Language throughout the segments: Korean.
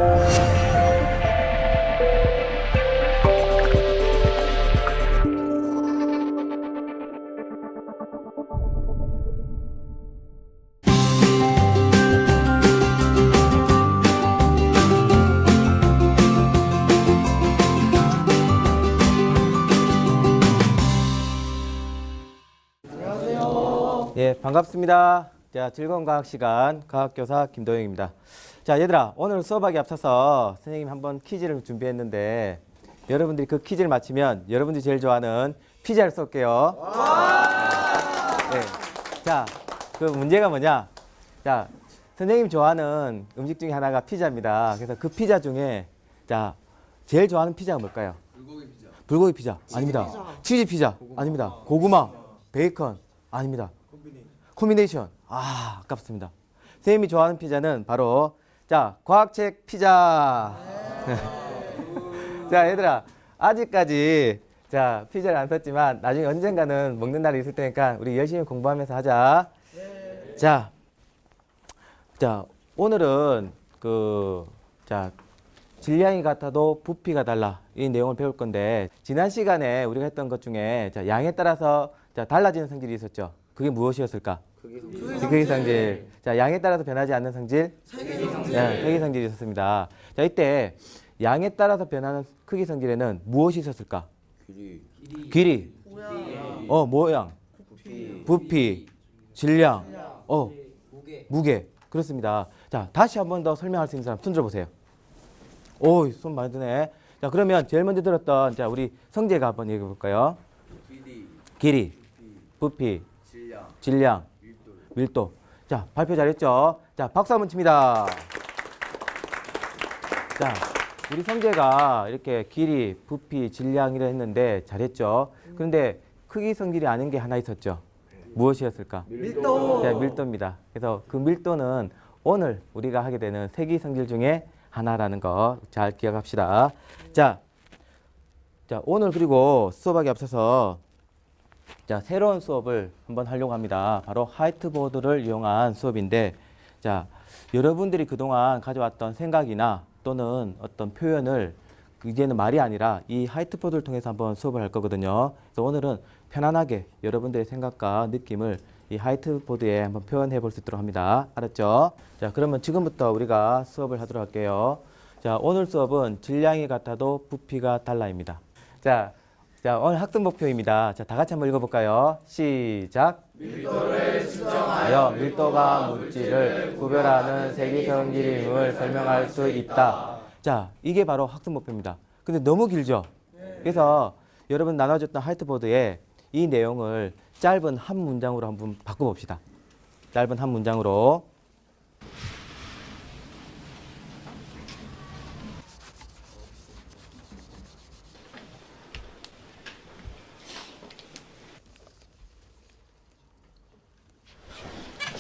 예, 반갑습니다. 자, 즐거운 과학 시간 과학교사 김도영입니다. 자, 얘들아, 오늘 수업하기 앞서서 선생님이 한번 퀴즈를 준비했는데 여러분들이 그 퀴즈를 맞히면 여러분들이 제일 좋아하는 피자를 쏠게요. 네. 자, 그 문제가 뭐냐? 자, 선생님이 좋아하는 음식 중에 하나가 피자입니다. 그래서 그 피자 중에 자, 제일 좋아하는 피자가 뭘까요? 불고기 피자. 불고기 피자. 아닙니다. 치즈 피자. 아닙니다. 고구마, 베이컨. 아닙니다. 코미네이션. 아, 아깝습니다. 선생님이 좋아하는 피자는 바로 자, 과학책 피자. 자, 얘들아, 아직까지 자, 피자를 안 썼지만 나중에 언젠가는 먹는 날이 있을 테니까 우리 열심히 공부하면서 하자. 자, 오늘은 자, 질량이 같아도 부피가 달라. 이 내용을 배울 건데 지난 시간에 우리가 했던 것 중에 자, 양에 따라서 자, 달라지는 성질이 있었죠. 그게 무엇이었을까? 크기 성질. 자, 양에 따라서 변하지 않는 성질? 세기 성질이 있었습니다. 자, 이때 양에 따라서 변하는 크기 성질에는 무엇이 있었을까? 길이. 모양. 부피. 질량. 무게. 그렇습니다. 자, 다시 한 번 더 설명할 수 있는 사람 손 들어보세요. 오, 손 많이 드네. 자, 그러면 제일 먼저 들었던 자, 우리 성재가 한번 얘기해 볼까요? 길이. 부피. 질량. 밀도. 자, 발표 잘했죠? 자, 박수 한번 칩니다. 자, 우리 성재가 이렇게 길이, 부피, 질량이라 했는데 잘했죠? 그런데 크기 성질이 아닌 게 하나 있었죠? 무엇이었을까? 밀도. 자, 밀도입니다. 그래서 그 밀도는 오늘 우리가 하게 되는 세기 성질 중에 하나라는 거 잘 기억합시다. 자, 오늘 그리고 수업하기 앞서서 자, 새로운 수업을 한번 하려고 합니다. 바로 화이트보드를 이용한 수업인데 자, 여러분들이 그동안 가져왔던 생각이나 또는 어떤 표현을 이제는 말이 아니라 이 화이트보드를 통해서 한번 수업을 할 거거든요. 그래서 오늘은 편안하게 여러분들의 생각과 느낌을 이 화이트보드에 한번 표현해 볼 수 있도록 합니다. 알았죠? 자, 그러면 지금부터 우리가 수업을 하도록 할게요. 자, 오늘 수업은 질량이 같아도 부피가 달라입니다. 자, 오늘 학습 목표입니다. 자, 다 같이 한번 읽어볼까요? 시작. 밀도를 측정하여 밀도가 물질을 구별하는 세기 성질임을 설명할 수 있다. 자, 이게 바로 학습 목표입니다. 근데 너무 길죠? 그래서 여러분 나눠줬던 화이트보드에 이 내용을 짧은 한 문장으로 한번 바꿔봅시다. 짧은 한 문장으로.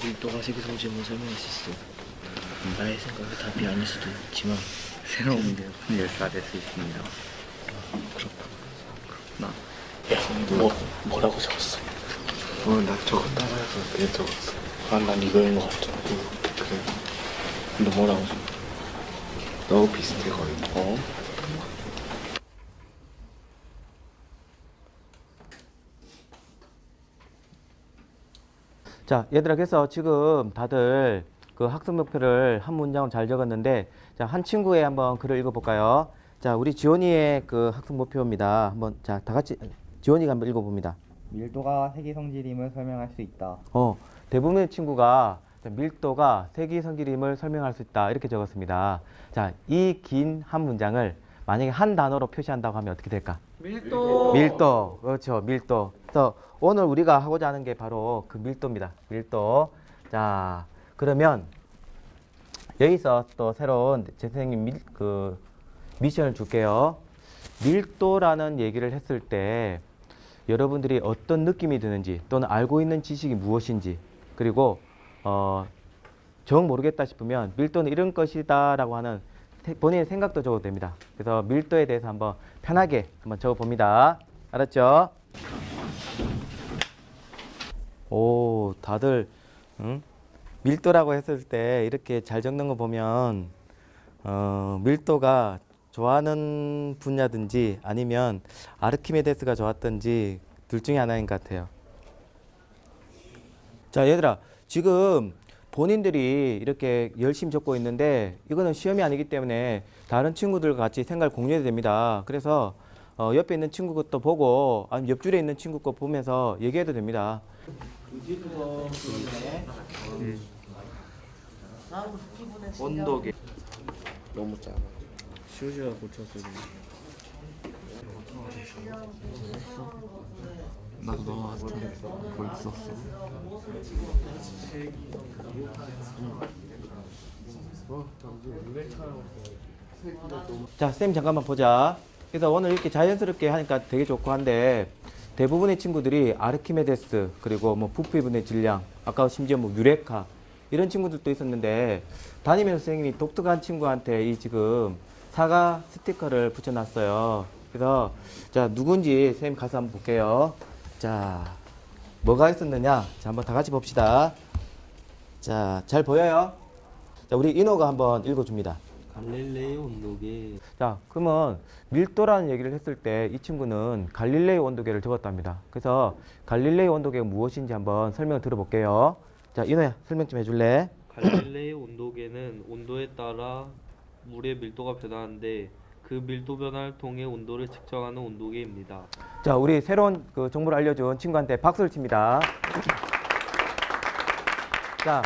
밀도가 세기 성질임을 설명할 수 있어. 나의 생각이 답이 아닐 수도 있지만 새로운 문제가 열쇠가 될 수 있습니다. 그렇구나. 뭐라고 적었어? 나 저거 따라해서 그냥 적었어. 난 이거인 것 같아. 그래. 너 뭐라고 적었어? 너무 비슷해 거의. 자, 얘들아, 그래서 지금 다들 그 학습 목표를 한 문장으로 잘 적었는데, 자, 한 친구의 한번 글을 읽어볼까요? 자, 우리 지원이의 그 학습 목표입니다. 한번, 자, 다 같이, 지원이가 한번 읽어봅니다. 밀도가 세기 성질임을 설명할 수 있다. 대부분의 친구가 밀도가 세기 성질임을 설명할 수 있다. 이렇게 적었습니다. 자, 이 긴 한 문장을 만약에 한 단어로 표시한다고 하면 어떻게 될까? 밀도. 그렇죠. 밀도. 그래서 오늘 우리가 하고자 하는 게 바로 그 밀도입니다. 밀도. 자, 그러면 여기서 또 새로운 제 선생님 미션을 줄게요. 밀도라는 얘기를 했을 때 여러분들이 어떤 느낌이 드는지 또는 알고 있는 지식이 무엇인지 그리고 정 모르겠다 싶으면 밀도는 이런 것이다 라고 하는 본인의 생각도 적어도 됩니다. 그래서 밀도에 대해서 한번 편하게 한번 적어봅니다. 알았죠? 오, 다들 밀도라고 했을 때 이렇게 잘 적는 거 보면 밀도가 좋아하는 분야든지 아니면 아르키메데스가 좋았든지 둘 중에 하나인 것 같아요. 자, 얘들아, 지금 본인들이 이렇게 열심히 적고 있는데 이거는 시험이 아니기 때문에 다른 친구들과 같이 생각을 공유해야 됩니다. 그래서 옆에 있는 친구 것도 보고 아니면 옆줄에 있는 친구 거 보면서 얘기해도 됩니다. 온도계. 너무 작아. 슈즈가 고쳤어. 나도 너무 아스트를 보고 있었어. 자, 쌤 잠깐만 보자. 그래서 오늘 이렇게 자연스럽게 하니까 되게 좋고 한데 대부분의 친구들이 아르키메데스 그리고 뭐 부피분의 질량, 아까 심지어 뭐 유레카 이런 친구들도 있었는데 담임의 선생님이 독특한 친구한테 이 지금 사과 스티커를 붙여놨어요. 그래서 자, 누군지 선생님 가서 한번 볼게요. 자, 뭐가 있었느냐? 자, 한번 다 같이 봅시다. 자, 잘 보여요? 자, 우리 인호가 한번 읽어줍니다. 갈릴레이 온도계. 자, 그러면 밀도라는 얘기를 했을 때 이 친구는 갈릴레이 온도계를 적었답니다. 그래서 갈릴레이 온도계가 무엇인지 한번 설명을 들어볼게요. 자, 인호야, 설명 좀 해줄래? 갈릴레이 온도계는 온도에 따라 물의 밀도가 변하는데 그 밀도 변화를 통해 온도를 측정하는 온도계입니다. 자, 우리 새로운 그 정보를 알려준 친구한테 박수를 칩니다. 자,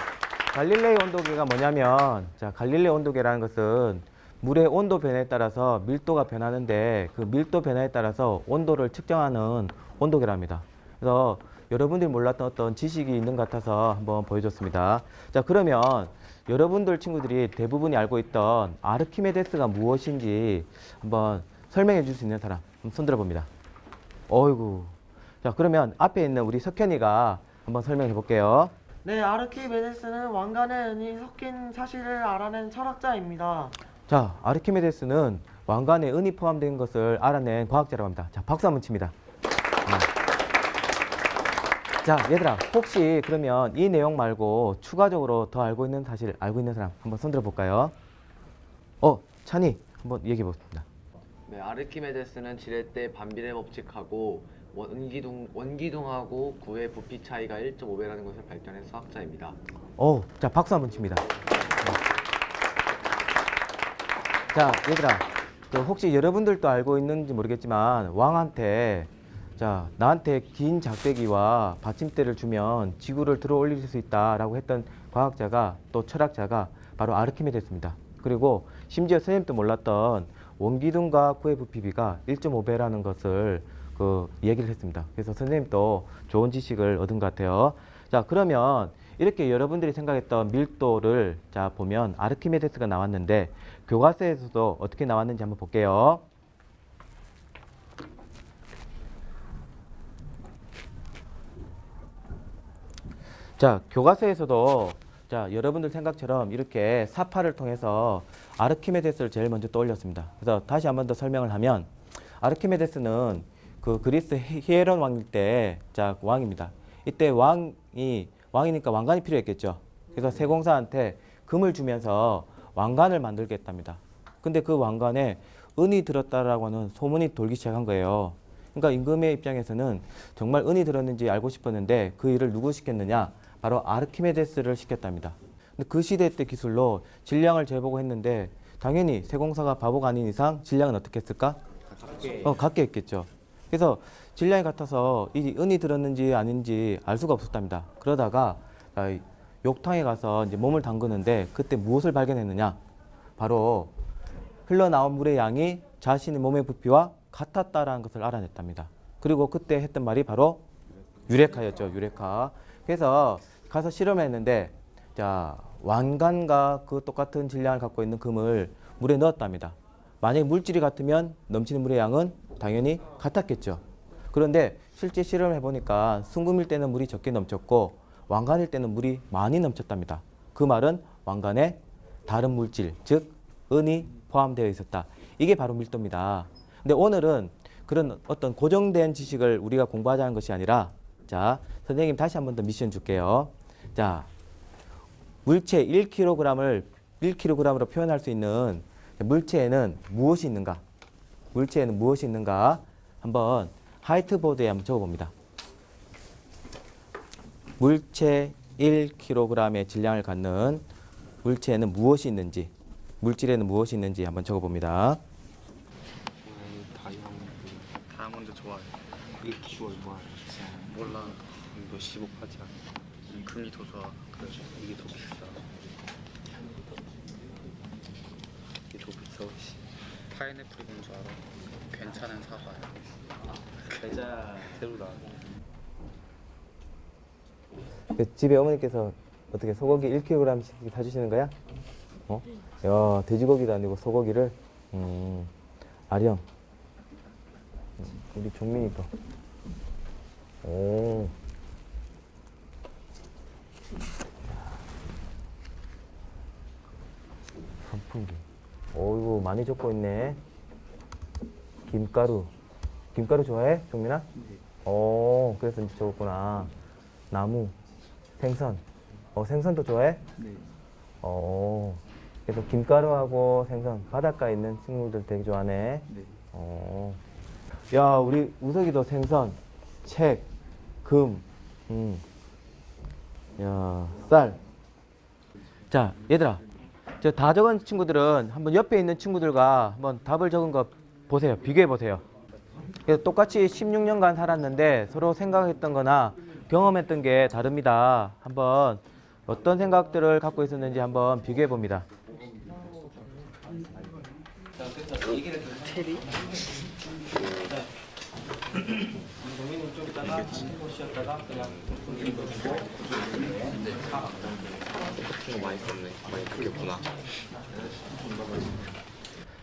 갈릴레이 온도계가 뭐냐면, 자, 갈릴레이 온도계라는 것은 물의 온도 변화에 따라서 밀도가 변하는데 그 밀도 변화에 따라서 온도를 측정하는 온도계랍니다. 그래서 여러분들이 몰랐던 어떤 지식이 있는 것 같아서 한번 보여줬습니다. 자, 그러면 여러분들 친구들이 대부분이 알고 있던 아르키메데스가 무엇인지 한번 설명해 줄 수 있는 사람 한번 손 들어봅니다. 어이구. 자, 그러면 앞에 있는 우리 석현이가 한번 설명해 볼게요. 네, 아르키메데스는 왕관의 은이 섞인 사실을 알아낸 철학자입니다. 자, 아르키메데스는 왕관에 은이 포함된 것을 알아낸 과학자라고 합니다. 자, 박수 한번 칩니다. 자, 얘들아, 혹시 그러면 이 내용 말고 추가적으로 더 알고 있는 사실 알고 있는 사람 한번 손 들어볼까요? 찬이 한번 얘기해 보겠습니다. 네, 아르키메데스는 지렛대 반비례 법칙하고 원기둥하고 구의 부피 차이가 1.5배라는 것을 발견한 수학자입니다. 자, 박수 한번 칩니다. 자, 얘들아, 혹시 여러분들도 알고 있는지 모르겠지만 왕한테 자, 나한테 긴 작대기와 받침대를 주면 지구를 들어 올릴 수 있다라고 했던 과학자가 또 철학자가 바로 아르키메데스입니다. 그리고 심지어 선생님도 몰랐던 원기둥과 구의 부피비가 1.5배라는 것을 얘기를 했습니다. 그래서 선생님도 좋은 지식을 얻은 것 같아요. 자, 그러면 이렇게 여러분들이 생각했던 밀도를 자 보면 아르키메데스가 나왔는데 교과서에서도 어떻게 나왔는지 한번 볼게요. 자, 교과서에서도 자, 여러분들 생각처럼 이렇게 사파를 통해서 아르키메데스를 제일 먼저 떠올렸습니다. 그래서 다시 한 번 더 설명을 하면 아르키메데스는 그 그리스 히에론 왕일 때 자, 왕입니다. 이때 왕이니까 왕관이 필요했겠죠. 그래서 세공사한테 금을 주면서 왕관을 만들겠답니다. 근데 그 왕관에 은이 들었다라고 하는 소문이 돌기 시작한 거예요. 그러니까 임금의 입장에서는 정말 은이 들었는지 알고 싶었는데 그 일을 누구 시켰느냐? 바로 아르키메데스를 시켰답니다. 근데 그 시대 때 기술로 질량을 재보고 했는데 당연히 세공사가 바보가 아닌 이상 질량은 어떻게 했을까? 같게 했겠죠. 그래서 질량이 같아서 이 은이 들었는지 아닌지 알 수가 없었답니다. 그러다가 욕탕에 가서 이제 몸을 담그는데 그때 무엇을 발견했느냐? 바로 흘러나온 물의 양이 자신의 몸의 부피와 같았다라는 것을 알아냈답니다. 그리고 그때 했던 말이 바로 유레카였죠. 유레카. 그래서 가서 실험을 했는데 자, 왕관과 그 똑같은 질량을 갖고 있는 금을 물에 넣었답니다. 만약에 물질이 같으면 넘치는 물의 양은 당연히 같았겠죠. 그런데 실제 실험을 해보니까 순금일 때는 물이 적게 넘쳤고 왕관일 때는 물이 많이 넘쳤답니다. 그 말은 왕관에 다른 물질, 즉 은이 포함되어 있었다. 이게 바로 밀도입니다. 근데 오늘은 그런 어떤 고정된 지식을 우리가 공부하자는 것이 아니라 자, 선생님 다시 한 번 더 미션 줄게요. 자, 물체 1kg을 1kg으로 표현할 수 있는 물체에는 무엇이 있는가? 물체에는 무엇이 있는가? 한번 화이트보드에 한번 적어봅니다. 물체 1kg의 질량을 갖는 물체에는 무엇이 있는지, 물질에는 무엇이 있는지 한번 적어봅니다. 다이아몬드 좋아해. 이게 기호 얼마? 몰라. 몇십억 하지 않아. 금이 더 좋아. 그래 이게 더 비싸. 이게 더 비싸 혹시? 파인애플이 뭔 줄 알아? 괜찮은 사과야. 가자. 새로 나왔네. 집에 어머니께서 어떻게 소고기 1kg씩 사주시는 거야? 어? 야, 돼지고기도 아니고 소고기를. 아령. 우리 종민이 거. 오. 선풍기. 어이구, 많이 적고 있네. 김가루. 김가루 좋아해, 종민아? 네. 오, 그래서 이제 적었구나. 나무. 생선. 생선도 좋아해? 네. 그래서 김가루하고 생선, 바닷가에 있는 친구들 되게 좋아하네. 네. 야, 우리 우석이도 생선, 책, 금, 야, 쌀. 자, 얘들아. 저 다 적은 친구들은 한번 옆에 있는 친구들과 한번 답을 적은 거 보세요. 비교해 보세요. 그래서 똑같이 16년간 살았는데 서로 생각했던 거나 경험했던 게 다릅니다. 한번 어떤 생각들을 갖고 있었는지 한번 비교해 봅니다. 체리? 동민이 좀 있다가 쉬었다가 그냥 이거 많이 썼네. 많이 크겠구나.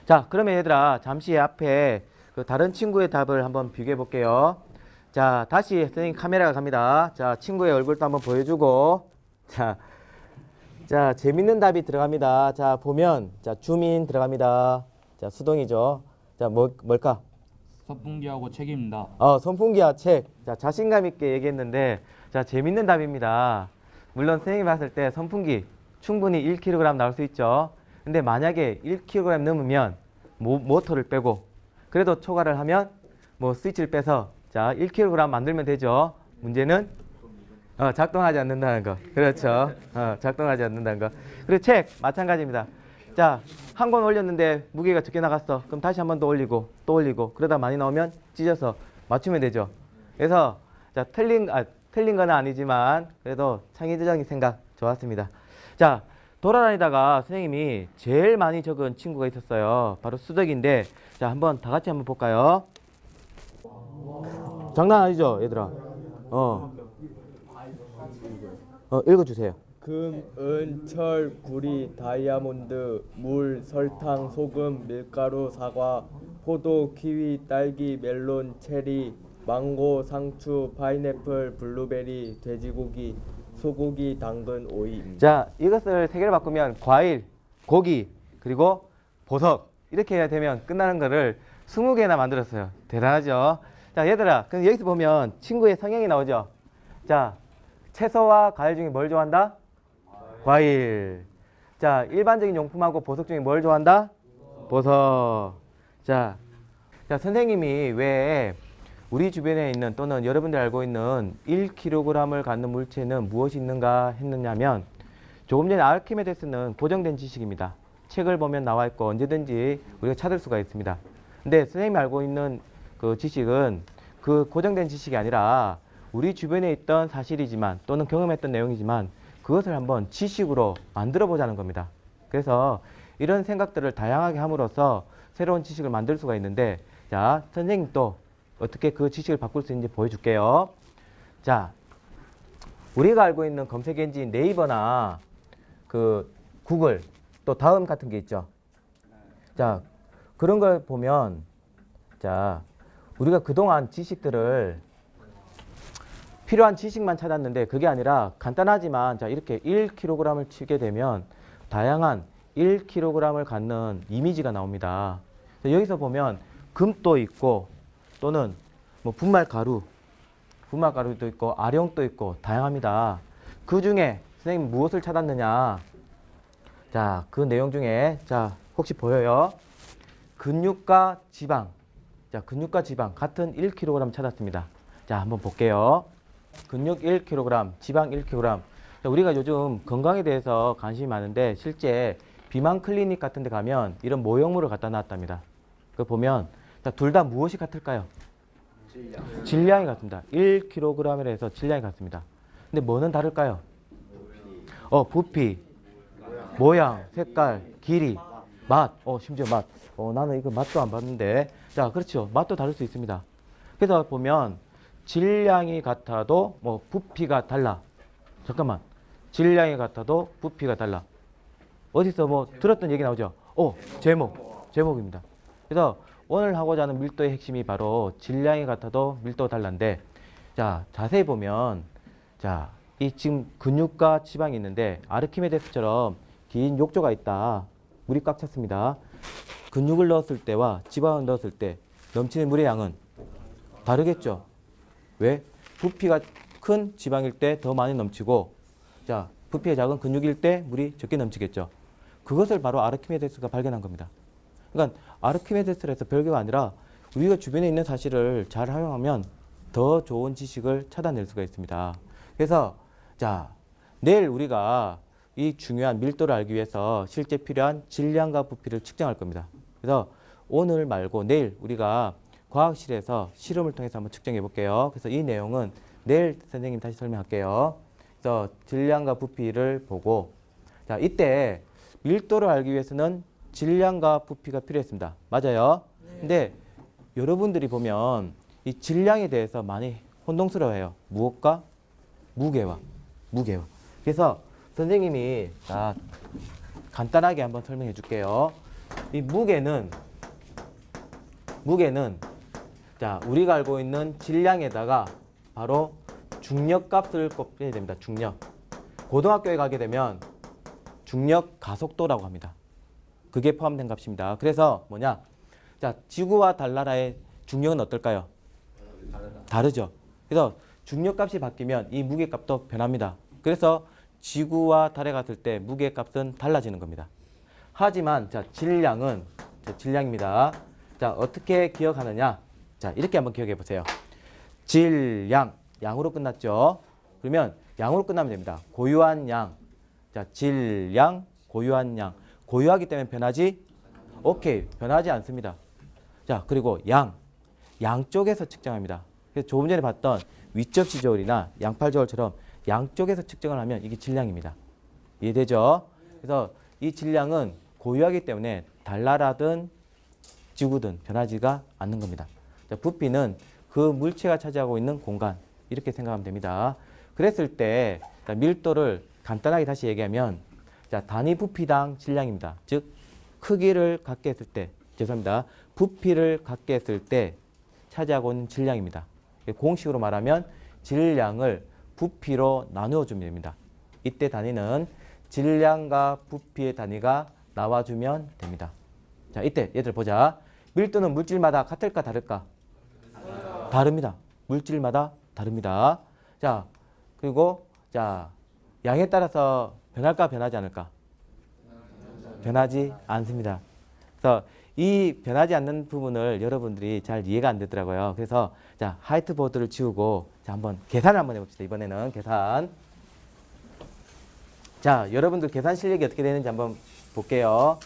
자, 그러면 얘들아 잠시 앞에 그 다른 친구의 답을 한번 비교해 볼게요. 자, 다시 선생님 카메라가 갑니다. 자, 친구의 얼굴도 한번 보여주고, 자, 재밌는 답이 들어갑니다. 자, 보면, 자, 줌인 들어갑니다. 자, 수동이죠. 자, 뭘까? 선풍기하고 책입니다. 선풍기와 책. 자, 자신감 있게 얘기했는데, 자, 재밌는 답입니다. 물론 선생님이 봤을 때 선풍기 충분히 1kg 나올 수 있죠. 근데 만약에 1kg 넘으면 모터를 빼고, 그래도 초과를 하면 뭐 스위치를 빼서 자, 1kg 만들면 되죠. 문제는 작동하지 않는다는 거. 그렇죠. 작동하지 않는다는 거. 그리고 책 마찬가지입니다. 자, 한 권 올렸는데 무게가 적게 나갔어. 그럼 다시 한 번 더 올리고 또 올리고 그러다 많이 나오면 찢어서 맞추면 되죠. 그래서 자, 틀린 건 아니지만 그래도 창의적인 생각 좋았습니다. 자, 돌아다니다가 선생님이 제일 많이 적은 친구가 있었어요. 바로 수덕인데, 자, 한번 다 같이 한번 볼까요? 장난 아니죠, 얘들아? 읽어주세요. 금, 은, 철, 구리, 다이아몬드, 물, 설탕, 소금, 밀가루, 사과, 포도, 키위, 딸기, 멜론, 체리, 망고, 상추, 파인애플, 블루베리, 돼지고기, 소고기, 당근, 오이입니다. 자, 이것을 세 개를 바꾸면 과일, 고기, 그리고 보석 이렇게 해야 되면 끝나는 거를 20개나 만들었어요. 대단하죠? 자, 얘들아, 그럼 여기서 보면 친구의 성향이 나오죠? 자, 채소와 과일 중에 뭘 좋아한다? 과일. 자, 일반적인 용품하고 보석 중에 뭘 좋아한다? 보석. 자, 선생님이 왜 우리 주변에 있는 또는 여러분들 알고 있는 1kg을 갖는 물체는 무엇이 있는가 했느냐면, 조금 전에 아르키메데스는 고정된 지식입니다. 책을 보면 나와 있고 언제든지 우리가 찾을 수가 있습니다. 근데 선생님이 알고 있는 그 지식은 그 고정된 지식이 아니라 우리 주변에 있던 사실이지만 또는 경험했던 내용이지만 그것을 한번 지식으로 만들어 보자는 겁니다. 그래서 이런 생각들을 다양하게 함으로써 새로운 지식을 만들 수가 있는데, 자, 선생님 또 어떻게 그 지식을 바꿀 수 있는지 보여줄게요. 자, 우리가 알고 있는 검색 엔진 네이버나 그 구글 또 다음 같은 게 있죠. 자, 그런 걸 보면, 자, 우리가 그동안 지식들을 필요한 지식만 찾았는데 그게 아니라 간단하지만, 자, 이렇게 1kg을 치게 되면 다양한 1kg을 갖는 이미지가 나옵니다. 여기서 보면 금도 있고 또는 뭐 분말가루도 있고 아령도 있고 다양합니다. 그 중에 선생님 무엇을 찾았느냐? 자, 그 내용 중에, 자, 혹시 보여요? 근육과 지방. 자, 근육과 지방 같은 1kg 찾았습니다. 자, 한번 볼게요. 근육 1kg, 지방 1kg. 자, 우리가 요즘 건강에 대해서 관심이 많은데 실제 비만 클리닉 같은 데 가면 이런 모형물을 갖다 놨답니다. 그 보면 둘 다 무엇이 같을까요? 질량이 같습니다. 1kg에 해서 질량이 같습니다. 근데 뭐는 다를까요? 부피, 모양, 색깔, 길이, 맛, 심지어 맛. 나는 이거 맛도 안 봤는데. 자, 그렇죠. 맛도 다를 수 있습니다. 그래서 보면 질량이 같아도 부피가 달라. 잠깐만. 질량이 같아도 부피가 달라. 어디서 들었던 얘기 나오죠? 제목입니다. 그래서 오늘 하고자 하는 밀도의 핵심이 바로 질량이 같아도 밀도가 달라인데, 자, 자세히 보면, 자, 이 지금 근육과 지방이 있는데 아르키메데스처럼 긴 욕조가 있다. 물이 꽉 찼습니다. 근육을 넣었을 때와 지방을 넣었을 때 넘치는 물의 양은 다르겠죠. 왜? 부피가 큰 지방일 때 더 많이 넘치고, 자, 부피가 작은 근육일 때 물이 적게 넘치겠죠. 그것을 바로 아르키메데스가 발견한 겁니다. 그러니까 아르키메데스에서 별개가 아니라 우리가 주변에 있는 사실을 잘 활용하면 더 좋은 지식을 찾아낼 수가 있습니다. 그래서 자, 내일 우리가 이 중요한 밀도를 알기 위해서 실제 필요한 질량과 부피를 측정할 겁니다. 그래서 오늘 말고 내일 우리가 과학실에서 실험을 통해서 한번 측정해 볼게요. 그래서 이 내용은 내일 선생님 다시 설명할게요. 그래서 질량과 부피를 보고, 자, 이때 밀도를 알기 위해서는 질량과 부피가 필요했습니다. 맞아요? 근데 여러분들이 보면 이 질량에 대해서 많이 혼동스러워해요. 무엇과? 무게와. 그래서 선생님이 간단하게 한번 설명해 줄게요. 이 무게는 자, 우리가 알고 있는 질량에다가 바로 중력값을 곱해야 됩니다. 중력. 고등학교에 가게 되면 중력 가속도라고 합니다. 그게 포함된 값입니다. 그래서 뭐냐? 자, 지구와 달나라의 중력은 어떨까요? 다르죠. 그래서 중력값이 바뀌면 이 무게값도 변합니다. 그래서 지구와 달에 갔을 때 무게값은 달라지는 겁니다. 하지만 자, 질량입니다. 자, 어떻게 기억하느냐? 자, 이렇게 한번 기억해 보세요. 질량, 양으로 끝났죠. 그러면 양으로 끝나면 됩니다. 고유한 양. 자, 질량, 고유한 양. 고유하기 때문에 변하지? 오케이, 변하지 않습니다. 자, 그리고 양쪽에서 측정합니다. 그래서 조금 전에 봤던 윗접시 저울이나 양팔 저울처럼 양쪽에서 측정을 하면 이게 질량입니다. 이해되죠? 그래서 이 질량은 고유하기 때문에 달나라든 지구든 변하지가 않는 겁니다. 자, 부피는 그 물체가 차지하고 있는 공간, 이렇게 생각하면 됩니다. 그랬을 때 밀도를 간단하게 다시 얘기하면, 자, 단위 부피당 질량입니다. 즉 크기를 갖게 했을 때, 부피를 갖게 했을 때 차지하고 있는 질량입니다. 공식으로 말하면 질량을 부피로 나누어 주면 됩니다. 이때 단위는 질량과 부피의 단위가 나와주면 됩니다. 자, 이때 얘들 보자. 밀도는 물질마다 같을까 다를까? 다릅니다. 물질마다 다릅니다. 자, 그리고 자, 양에 따라서 변할까 변하지 않을까? 변하지 않습니다. 그래서 이 변하지 않는 부분을 여러분들이 잘 이해가 안 되더라고요. 그래서 자, 화이트보드를 지우고 자, 한번 계산을 한번 해봅시다. 이번에는 계산. 자, 여러분들 계산 실력이 어떻게 되는지 한번 볼게요.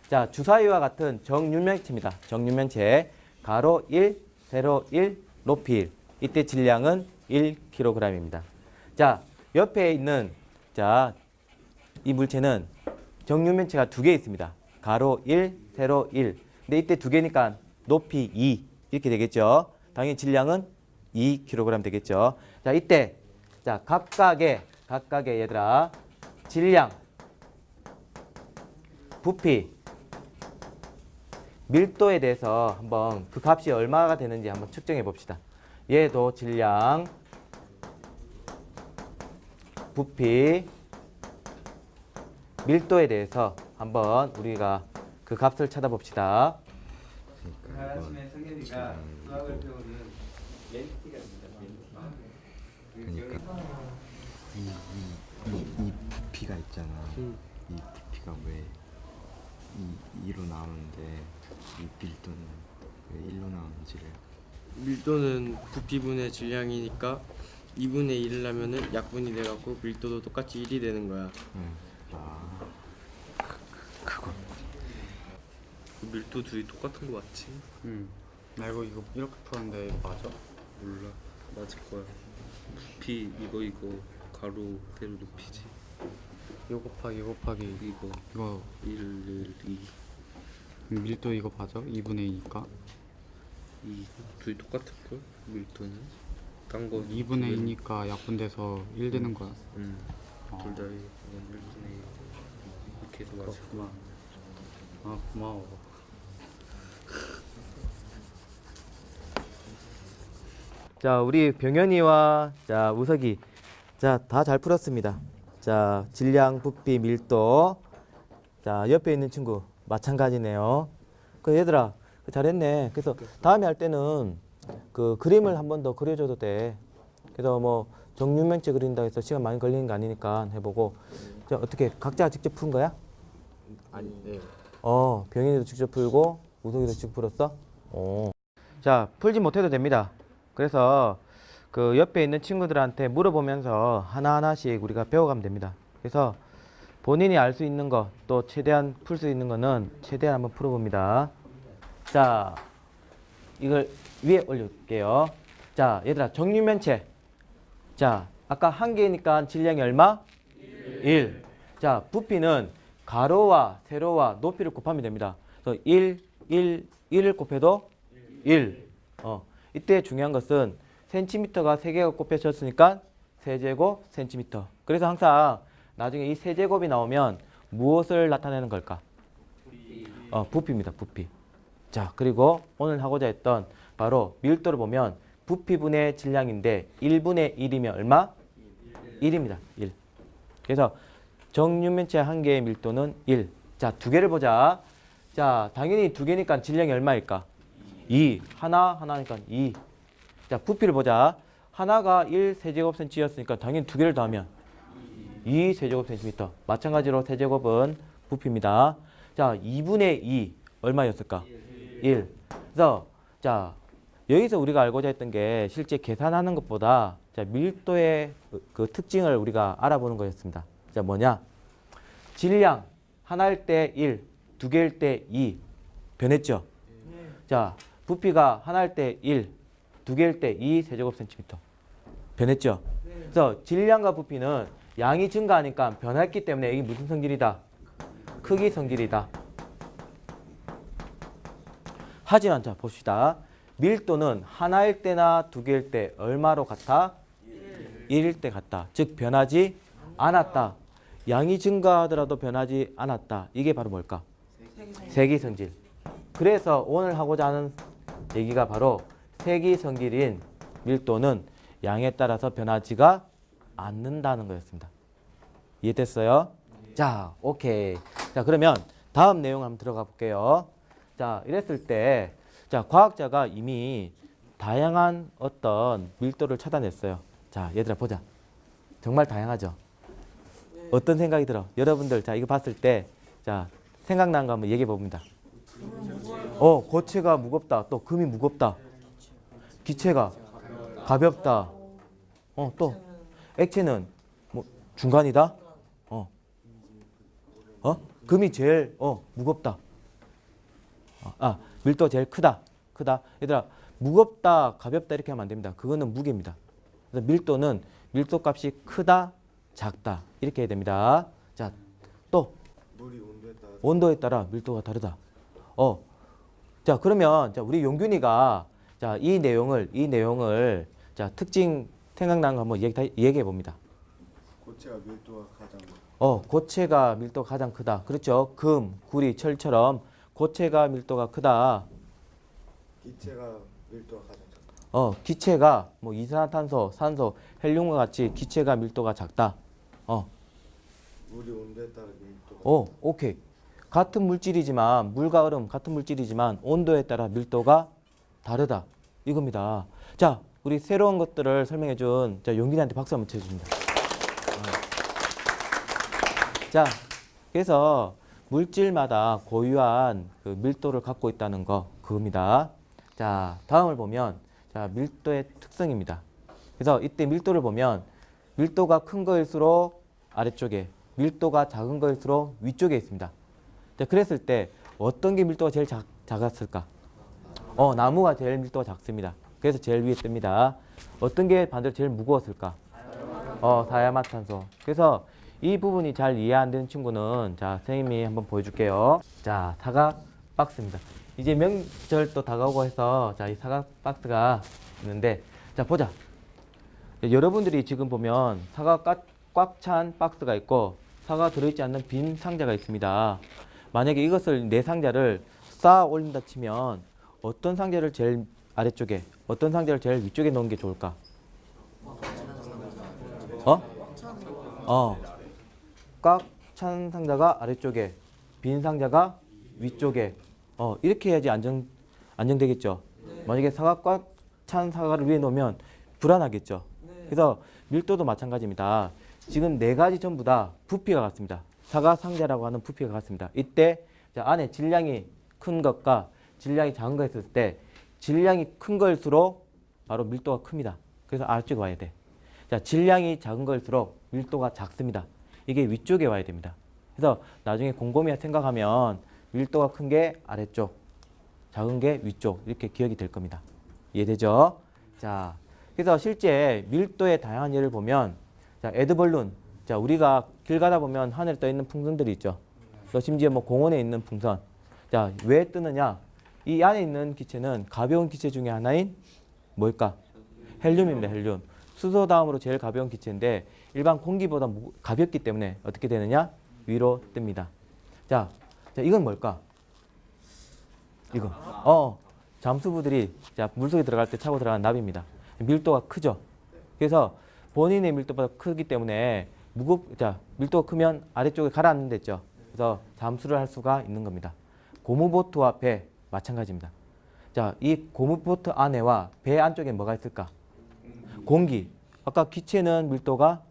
자, 주사위와 같은 정육면체입니다. 정육면체. 가로 1, 세로 1, 높이 1. 이때 질량은 1kg입니다. 자, 옆에 있는 자, 이 물체는 정육면체가 두 개 있습니다. 가로 1, 세로 1. 근데 이때 두 개니까 높이 2 이렇게 되겠죠. 당연히 질량은 2kg 되겠죠. 자, 이때 자, 각각의 얘들아 질량, 부피, 밀도에 대해서 한번 그 값이 얼마가 되는지 한번 측정해 봅시다. 얘도 질량, 부피, 밀도에 대해서 한번 우리가 그 값을 찾아봅시다. 하나쯤에 성현이가 수학을 배우는 멘티가 있습니다. 그러니까 이 부피가 있잖아. 이 부피가 왜 2로 나오는데 이 밀도는 왜 1로 나오는지를. 밀도는 부피분의 질량이니까 2분의 1을 하면은 약분이 돼갖고 밀도도 똑같이 1이 되는 거야. 그 밀도 둘이 똑같은 거 맞지? 나 이거 이렇게 풀었는데 맞아? 몰라. 맞을 거야. 부피 이거 가로 세로 높이지. 2 곱하기 이거 1, 2, 밀도 이거 맞아? 2분의 2니까 2 둘이 똑같을 걸? 밀도는 딴 거 2분의 2니까 약분돼서 1 되는 거야. 둘 다 1분의 1 이렇게 해서 맞을 거야. 그렇구만. 아 고마워. 자, 우리 병현이와 자, 우석이 자, 다 잘 풀었습니다. 자, 질량, 부피, 밀도. 자, 옆에 있는 친구 마찬가지네요. 그 얘들아, 잘했네. 그래서 다음에 할 때는 그 그림을 한 번 더 그려줘도 돼. 그래서 뭐 정육면체 그린다 해서 시간 많이 걸리는 거 아니니까 해보고. 자, 어떻게 각자 직접 푼 거야? 아니, 네. 병현이도 직접 풀고 우석이도 직접 풀었어? 자, 풀지 못해도 됩니다. 그래서 그 옆에 있는 친구들한테 물어보면서 하나하나씩 우리가 배워가면 됩니다. 그래서 본인이 알 수 있는 거, 또 최대한 풀 수 있는 거는 최대한 한번 풀어봅니다. 자, 이걸 위에 올려볼게요. 자, 얘들아, 정육면체. 자, 아까 한 개니까 질량이 얼마? 1. 자, 부피는 가로와 세로와 높이를 곱하면 됩니다. 그래서 1을 곱해도 1. 이때 중요한 것은 센티미터가 3개가 곱해졌으니까 세제곱 센티미터. 그래서 항상 나중에 이 세제곱이 나오면 무엇을 나타내는 걸까? 부피입니다. 부피. 자, 그리고 오늘 하고자 했던 바로 밀도를 보면 부피분의 질량인데 1분의 1이면 얼마? 1입니다. 1. 그래서 정육면체 한 개의 밀도는 1. 자, 두 개를 보자. 자, 당연히 두 개니까 질량이 얼마일까? 2. 하나니까 2. 자, 부피를 보자. 하나가 1 세제곱센치였으니까 당연히 두 개를 더하면 2 세제곱센티미터. 마찬가지로 세제곱은 부피입니다. 자, 2분의 2 얼마였을까? 1. 그래서 자, 여기서 우리가 알고자 했던 게 실제 계산하는 것보다 자, 밀도의 그 특징을 우리가 알아보는 거였습니다. 자, 뭐냐? 질량 하나일 때 1, 두 개일 때 2 변했죠? 자, 부피가 하나일 때 1, 두 개일 때 2 세제곱센티미터 변했죠? 그래서 질량과 부피는 양이 증가하니까 변했기 때문에 이게 무슨 성질이다? 크기 성질이다. 하지만 자, 봅시다. 밀도는 하나일 때나 두 개일 때 얼마로 같아? 1일 때 같다. 즉 변하지 않았다. 양이 증가하더라도 변하지 않았다. 이게 바로 뭘까? 세기성질. 그래서 오늘 하고자 하는 얘기가 바로 세기성질인 밀도는 양에 따라서 변하지가 않는다는 거였습니다. 이해됐어요? 자, 오케이. 자, 그러면 다음 내용 한번 들어가 볼게요. 자, 이랬을 때 자, 과학자가 이미 다양한 어떤 밀도를 찾아냈어요. 자, 얘들아 보자. 정말 다양하죠? 어떤 생각이 들어? 여러분들 자, 이거 봤을 때 자, 생각나는 거 한번 얘기해 봅니다. 고체가 무겁다. 또 금이 무겁다. 기체가 가볍다. 또 액체는 뭐 중간이다. 금이 제일 무겁다. 밀도가 제일 크다. 얘들아, 무겁다, 가볍다 이렇게 하면 안 됩니다. 그거는 무게입니다. 그래서 밀도는 밀도 값이 크다, 작다 이렇게 해야 됩니다. 자, 또 온도에 따라 밀도가 다르다. 자, 그러면 자, 우리 용균이가 자, 이 내용을 자, 특징 생각나는 거 한번 얘기해 봅니다. 고체가 밀도가 가장 고체가 밀도가 가장 크다. 그렇죠. 금, 구리, 철처럼 고체가 밀도가 크다. 기체가 밀도가 가장 작다. 기체가 뭐 이산화탄소, 산소, 헬륨과 같이 기체가 밀도가 작다. 물이 온도에 따라 밀도가 오케이. 같은 물질이지만 물과 얼음 같은 물질이지만 온도에 따라 밀도가 다르다. 이겁니다. 자, 우리 새로운 것들을 설명해 준 자, 용균이한테 박수 한번 쳐 줍니다. 자, 그래서 물질마다 고유한 그 밀도를 갖고 있다는 거 그겁니다. 자, 다음을 보면 자, 밀도의 특성입니다. 그래서 이때 밀도를 보면 밀도가 큰 거일수록 아래쪽에, 밀도가 작은 거일수록 위쪽에 있습니다. 자, 그랬을 때 어떤 게 밀도가 제일 작았을까? 나무가 제일 밀도가 작습니다. 그래서 제일 위에 뜹니다. 어떤 게 반대로 제일 무거웠을까? 사야마탄소. 그래서 이 부분이 잘 이해 안 되는 친구는 자, 선생님이 한번 보여줄게요. 자, 사각 박스입니다. 이제 명절도 다가오고 해서 자, 이 사각 박스가 있는데 자, 보자. 여러분들이 지금 보면 사각 꽉 찬 박스가 있고 사과가 들어있지 않는 빈 상자가 있습니다. 만약에 이것을 네 상자를 쌓아 올린다 치면 어떤 상자를 제일 아래쪽에, 어떤 상자를 제일 위쪽에 넣는 게 좋을까? 꽉 찬 상자가 아래쪽에, 빈 상자가 위쪽에. 이렇게 해야지 안정되겠죠. 만약에 사과 꽉 찬 사과를 위에 놓으면 불안하겠죠. 그래서 밀도도 마찬가지입니다. 지금 네 가지 전부 다 부피가 같습니다. 사과 상자라고 하는 부피가 같습니다. 이때 자, 안에 질량이 큰 것과 질량이 작은 거 했을 때 질량이 큰 거일수록 바로 밀도가 큽니다. 그래서 아래쪽에 와야 돼. 자, 질량이 작은 거일수록 밀도가 작습니다. 이게 위쪽에 와야 됩니다. 그래서 나중에 곰곰이 생각하면 밀도가 큰 게 아래쪽, 작은 게 위쪽 이렇게 기억이 될 겁니다. 이해되죠? 자, 그래서 실제 밀도의 다양한 예를 보면 자, 에드벌룬. 자, 우리가 길 가다 보면 하늘에 떠 있는 풍선들이 있죠. 또 심지어 뭐 공원에 있는 풍선. 자, 왜 뜨느냐? 이 안에 있는 기체는 가벼운 기체 중에 하나인 뭘까? 헬륨입니다. 헬륨. 수소 다음으로 제일 가벼운 기체인데 일반 공기보다 가볍기 때문에 어떻게 되느냐? 위로 뜹니다. 자, 이건 뭘까? 이거. 잠수부들이 자, 물속에 들어갈 때 차고 들어가는 나비입니다. 밀도가 크죠. 그래서 본인의 밀도보다 크기 때문에 밀도가 크면 아래쪽에 가라앉는 데 있죠. 그래서 잠수를 할 수가 있는 겁니다. 고무보트와 배 마찬가지입니다. 자, 이 고무보트 안에와 배 안쪽에 뭐가 있을까? 공기. 아까 기체는 밀도가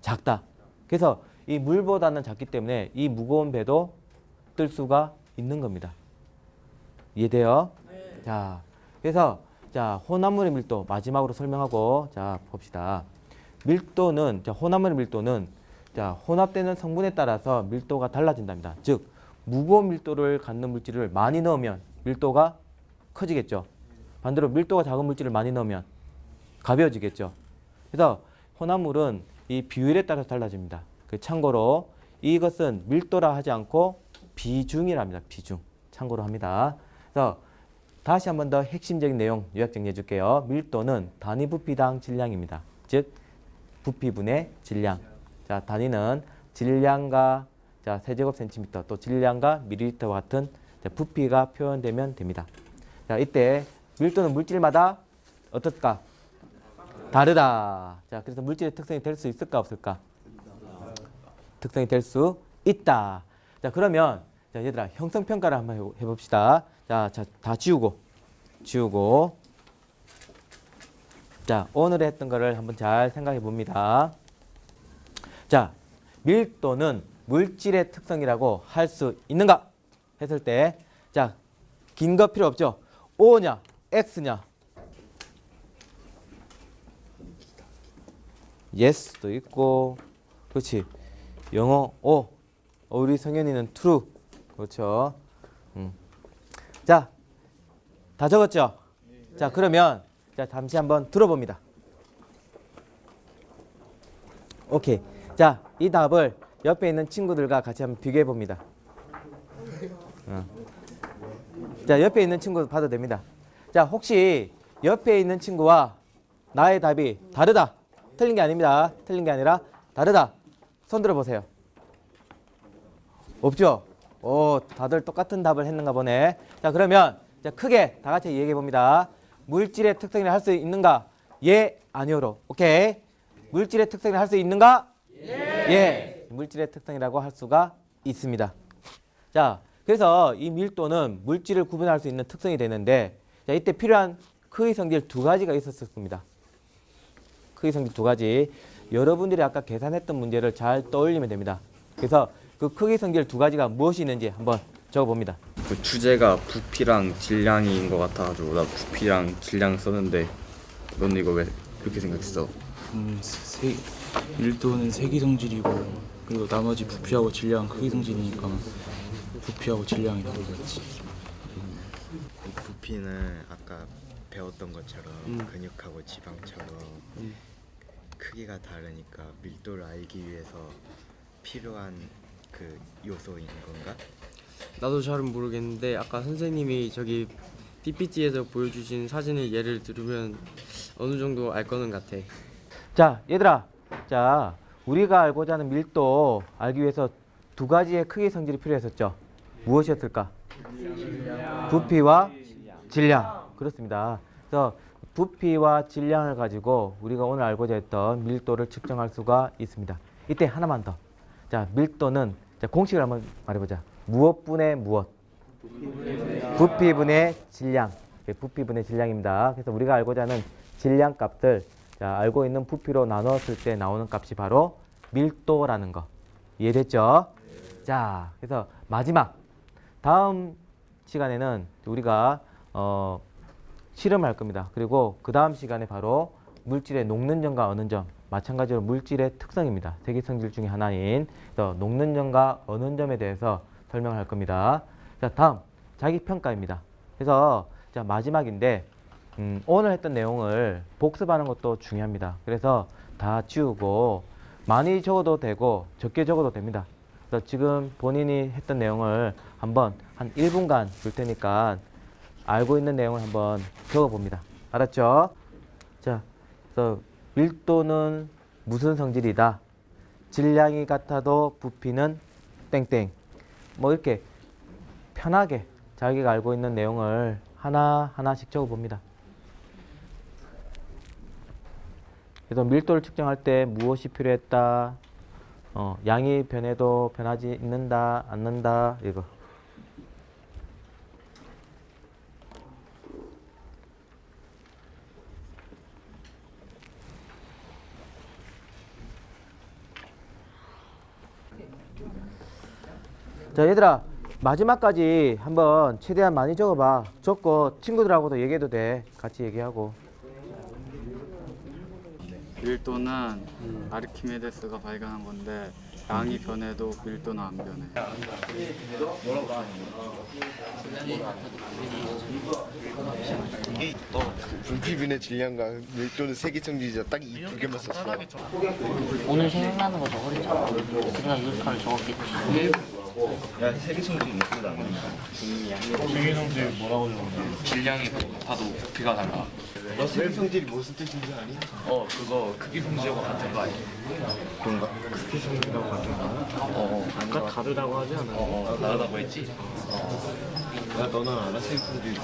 작다. 그래서 이 물보다는 작기 때문에 이 무거운 배도 뜰 수가 있는 겁니다. 이해돼요? 네. 자, 그래서 자, 혼합물의 밀도 마지막으로 설명하고 자, 봅시다. 밀도는 혼합물의 밀도는 자, 혼합되는 성분에 따라서 밀도가 달라진답니다. 즉, 무거운 밀도를 갖는 물질을 많이 넣으면 밀도가 커지겠죠. 반대로 밀도가 작은 물질을 많이 넣으면 가벼워지겠죠. 그래서 혼합물은 이 비율에 따라서 달라집니다. 참고로 이것은 밀도라 하지 않고 비중이라 합니다. 비중. 참고로 합니다. 그래서 다시 한 번 더 핵심적인 내용 요약 정리해 줄게요. 밀도는 단위 부피당 질량입니다. 즉 부피분의 질량. 자, 단위는 질량과 자, 세제곱센티미터 또 질량과 밀리리터와 같은 자, 부피가 표현되면 됩니다. 자, 이때 밀도는 물질마다 어떨까? 다르다. 자, 그래서 물질의 특성이 될 수 있을까 없을까? 특성이 될 수 있다. 자, 그러면 자, 얘들아 형성평가를 한번 해봅시다. 자, 다 지우고 자, 오늘 했던 거를 한번 잘 생각해 봅니다. 자, 밀도는 물질의 특성이라고 할 수 있는가? 했을 때 자, 긴 거 필요 없죠? O냐 X냐? Yes도 있고 그렇지. 영어 O. 우리 성현이는 true. 그렇죠. 자, 다 적었죠? 자, 그러면 자, 잠시 한번 들어봅니다. 오케이. 자, 이 답을 옆에 있는 친구들과 같이 한번 비교해 봅니다. 자, 옆에 있는 친구 봐도 됩니다. 자, 혹시 옆에 있는 친구와 나의 답이 다르다. 틀린 게 아닙니다. 틀린 게 아니라 다르다. 손 들어보세요. 없죠? 오, 다들 똑같은 답을 했는가 보네. 자, 그러면 자, 크게 다 같이 얘기해 봅니다. 물질의 특성이라 할 수 있는가? 예, 아니오로. 오케이. 물질의 특성이라 할 수 있는가? 예. 물질의 특성이라고 할 수가 있습니다. 자, 그래서 이 밀도는 물질을 구분할 수 있는 특성이 되는데 자, 이때 필요한 크기 성질 두 가지가 있었을 겁니다. 크기 성질 두 가지. 여러분들이 아까 계산했던 문제를 잘 떠올리면 됩니다. 그래서 그 크기 성질 두 가지가 무엇이 있는지 한번 적어봅니다. 그 주제가 부피랑 질량인 것 같아가지고 나 부피랑 질량 썼는데 너는 이거 왜 그렇게 생각했어? 밀도는 세기 성질이고 그리고 나머지 부피하고 질량 크기 성질이니까 부피하고 질량이라고 그랬지. 부피는 아까 배웠던 것처럼 근육하고 지방처럼 크기가 다르니까 밀도를 알기 위해서 필요한 그 요소인 건가? 나도 잘은 모르겠는데 아까 선생님이 저기 PPT에서 보여주신 사진을 예를 들으면 어느 정도 알 거는 같아. 자, 얘들아. 자, 우리가 알고자 하는 밀도 알기 위해서 두 가지의 크기 성질이 필요했었죠. 무엇이었을까? 부피와 질량. 그렇습니다. 그래서 부피와 질량을 가지고 우리가 오늘 알고자 했던 밀도를 측정할 수가 있습니다. 이때 하나만 더. 자, 밀도는 자, 공식을 한번 말해보자. 무엇분의 무엇? 부피분의 질량. 부피분의 질량입니다. 그래서 우리가 알고자 하는 질량 값을 자, 알고 있는 부피로 나눴을 때 나오는 값이 바로 밀도라는 거. 이해됐죠? 자, 그래서 마지막 다음 시간에는 우리가 실험을 할 겁니다. 그리고 그 다음 시간에 바로 물질의 녹는 점과 어는 점, 마찬가지로 물질의 특성입니다. 세기 성질 중에 하나인 그래서 녹는 점과 어는 점에 대해서 설명할 겁니다. 자, 다음 자기평가입니다. 그래서 자, 마지막인데 오늘 했던 내용을 복습하는 것도 중요합니다. 그래서 다 지우고 많이 적어도 되고 적게 적어도 됩니다. 그래서 지금 본인이 했던 내용을 한번 한 1분간 줄 테니까 알고 있는 내용을 한번 적어봅니다. 알았죠? 자, 그래서 밀도는 무슨 성질이다. 질량이 같아도 부피는 땡땡. 뭐 이렇게 편하게 자기가 알고 있는 내용을 하나하나씩 적어봅니다. 그래서 밀도를 측정할 때 무엇이 필요했다. 양이 변해도 변하지 않는다. 이거. 자, 얘들아 마지막까지 한번 최대한 많이 적어봐. 적고 친구들하고도 얘기해도 돼. 같이 얘기하고. 밀도는 아르키메데스가 발견한 건데 양이 변해도 밀도는 안 변해. 부피분의 질량과 밀도는 세기 성질이자 딱 이 두 개만 썼어. 오늘 생각나는 거 적었잖아. 그래서 이렇게 적었겠지. 야 세기 성질이 있거든 안 된다. 질량이 같아도 부피가 달라. 너 세기 성질이 무슨 뜻인지 아니? 그거 크기 성질과 같은 거 아니야? 그런가? 크기 성질하고 같은 거? 아까 다르다고 하지 않았어? 다르다고 했지? 야 너는 알아 세기 성질?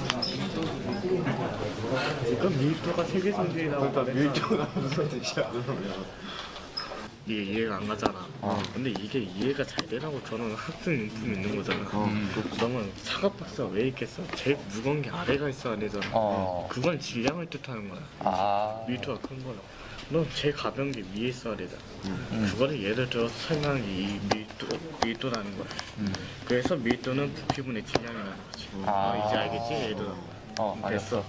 그럼 밀도가 세계 성질이라고 그러니까 밀도가 무슨 뜻이야 그러면? 이게 이해가 안 가잖아. 근데 이게 이해가 잘 되라고 저는 학생 용품 있는 거잖아. 그러면 사각박스가 왜 있겠어? 제일 무거운 게 아래가 있어야 되잖아. 그건 질량을 뜻하는 거야. 밀도가 큰 거야. 넌 제일 가벼운 게 위에 있어야 되잖아. 그거를 예를 들어서 설명한 게 이 밀도라는 거야. 그래서 밀도는 부피분의 질량이라는 거지. 이제 알겠지? 얘들아. 알겠어.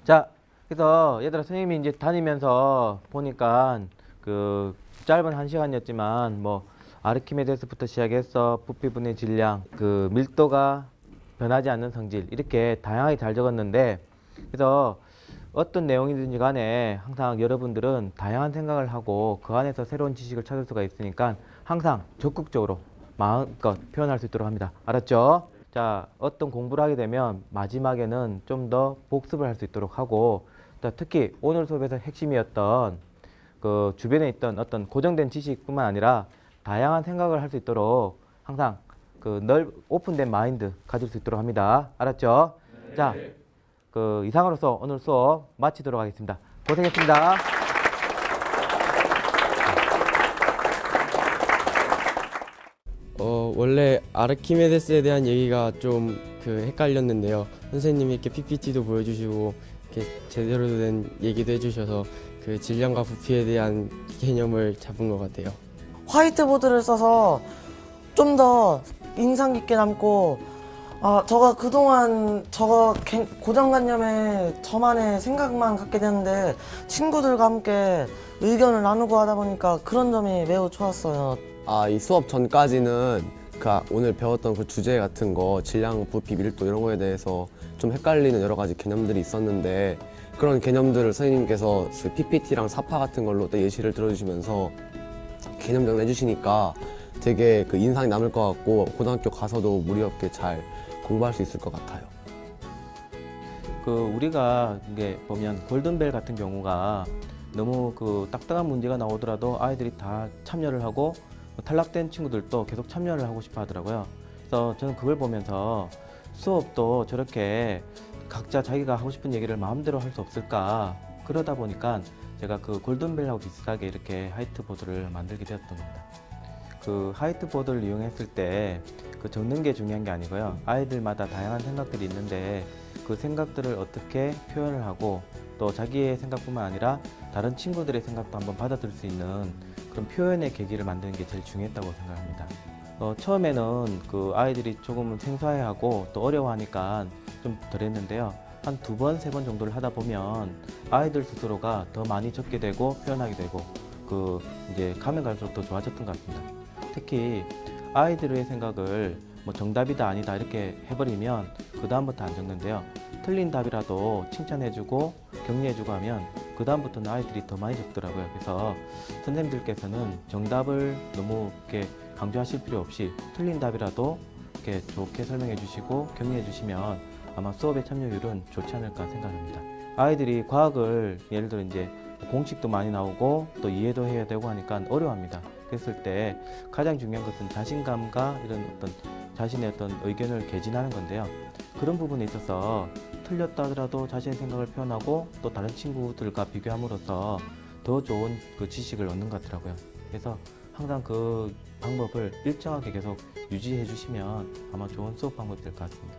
자, 그래서 얘들아 선생님이 이제 다니면서 보니까 그 짧은 1시간이었지만 뭐 아르키메데스부터 시작해서 부피분의 질량, 그 밀도가 변하지 않는 성질 이렇게 다양하게 잘 적었는데 그래서 어떤 내용이든지 간에 항상 여러분들은 다양한 생각을 하고 그 안에서 새로운 지식을 찾을 수가 있으니까 항상 적극적으로 마음껏 표현할 수 있도록 합니다. 알았죠? 자, 어떤 공부를 하게 되면 마지막에는 좀 더 복습을 할 수 있도록 하고 특히 오늘 수업에서 핵심이었던 그 주변에 있던 어떤 고정된 지식뿐만 아니라 다양한 생각을 할 수 있도록 항상 그 오픈된 마인드 가질 수 있도록 합니다. 알았죠? 자, 그 이상으로서 오늘 수업 마치도록 하겠습니다. 고생했습니다. 원래 아르키메데스에 대한 얘기가 좀 헷갈렸는데요. 선생님이 이렇게 PPT도 보여주시고 이렇게 제대로 된 얘기도 해주셔서 그 질량과 부피에 대한 개념을 잡은 것 같아요. 화이트보드를 써서 좀 더 인상 깊게 남고 저가 그동안 고정관념에 저만의 생각만 갖게 되는데 친구들과 함께 의견을 나누고 하다 보니까 그런 점이 매우 좋았어요. 이 수업 전까지는 오늘 배웠던 그 주제 같은 거, 질량, 부피, 밀도 이런 거에 대해서 좀 헷갈리는 여러 가지 개념들이 있었는데 그런 개념들을 선생님께서 PPT랑 사파 같은 걸로 또 예시를 들어주시면서 개념 정리해 주시니까 되게 그 인상이 남을 것 같고 고등학교 가서도 무리 없게 잘 공부할 수 있을 것 같아요. 우리가 이게 보면 골든벨 같은 경우가 너무 딱딱한 문제가 나오더라도 아이들이 다 참여를 하고 탈락된 친구들도 계속 참여를 하고 싶어 하더라고요. 그래서 저는 그걸 보면서 수업도 저렇게 각자 자기가 하고 싶은 얘기를 마음대로 할 수 없을까, 그러다 보니까 제가 골든벨하고 비슷하게 이렇게 화이트보드를 만들게 되었던 겁니다. 화이트보드를 이용했을 때 적는 게 중요한 게 아니고요. 아이들마다 다양한 생각들이 있는데 그 생각들을 어떻게 표현을 하고 또 자기의 생각뿐만 아니라 다른 친구들의 생각도 한번 받아들일 수 있는 그런 표현의 계기를 만드는 게 제일 중요했다고 생각합니다. 처음에는 아이들이 조금은 생소해하고 또 어려워하니까 좀 덜 했는데요. 한 2번, 3번 정도를 하다 보면 아이들 스스로가 더 많이 적게 되고 표현하게 되고 이제 가면 갈수록 더 좋아졌던 것 같습니다. 특히 아이들의 생각을 정답이다 아니다 이렇게 해버리면 그 다음부터 안 적는데요. 틀린 답이라도 칭찬해주고 격려해주고 하면 그 다음부터는 아이들이 더 많이 적더라고요. 그래서 선생님들께서는 정답을 너무 이렇게 강조하실 필요 없이 틀린 답이라도 이렇게 좋게 설명해 주시고 격려해 주시면 아마 수업의 참여율은 좋지 않을까 생각합니다. 아이들이 과학을 예를 들어 이제 공식도 많이 나오고 또 이해도 해야 되고 하니까 어려워합니다. 그랬을 때 가장 중요한 것은 자신감과 이런 자신의 의견을 개진하는 건데요. 그런 부분에 있어서 틀렸다 하더라도 자신의 생각을 표현하고 또 다른 친구들과 비교함으로써 더 좋은 지식을 얻는 것 같더라고요. 그래서 항상 그 방법을 일정하게 계속 유지해 주시면 아마 좋은 수업 방법이 될 것 같습니다.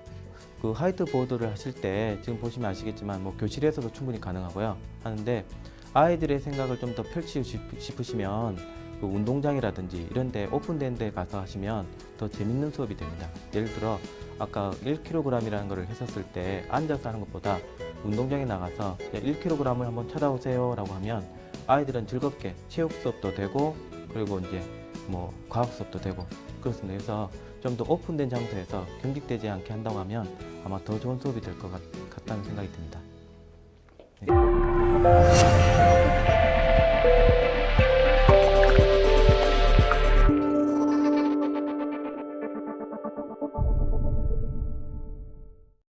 화이트보드를 하실 때 지금 보시면 아시겠지만 교실에서도 충분히 가능하고요. 하는데 아이들의 생각을 좀 더 펼치고 싶으시면 운동장이라든지 이런 데 오픈된 데 가서 하시면 더 재밌는 수업이 됩니다. 예를 들어 아까 1kg이라는 걸 했었을 때 앉아서 하는 것보다 운동장에 나가서 1kg을 한번 찾아오세요 라고 하면 아이들은 즐겁게 체육 수업도 되고 그리고 이제 과학 수업도 되고 그렇습니다. 그래서 좀 더 오픈된 장소에서 경직되지 않게 한다고 하면 아마 더 좋은 수업이 될 것 같다는 생각이 듭니다. 네.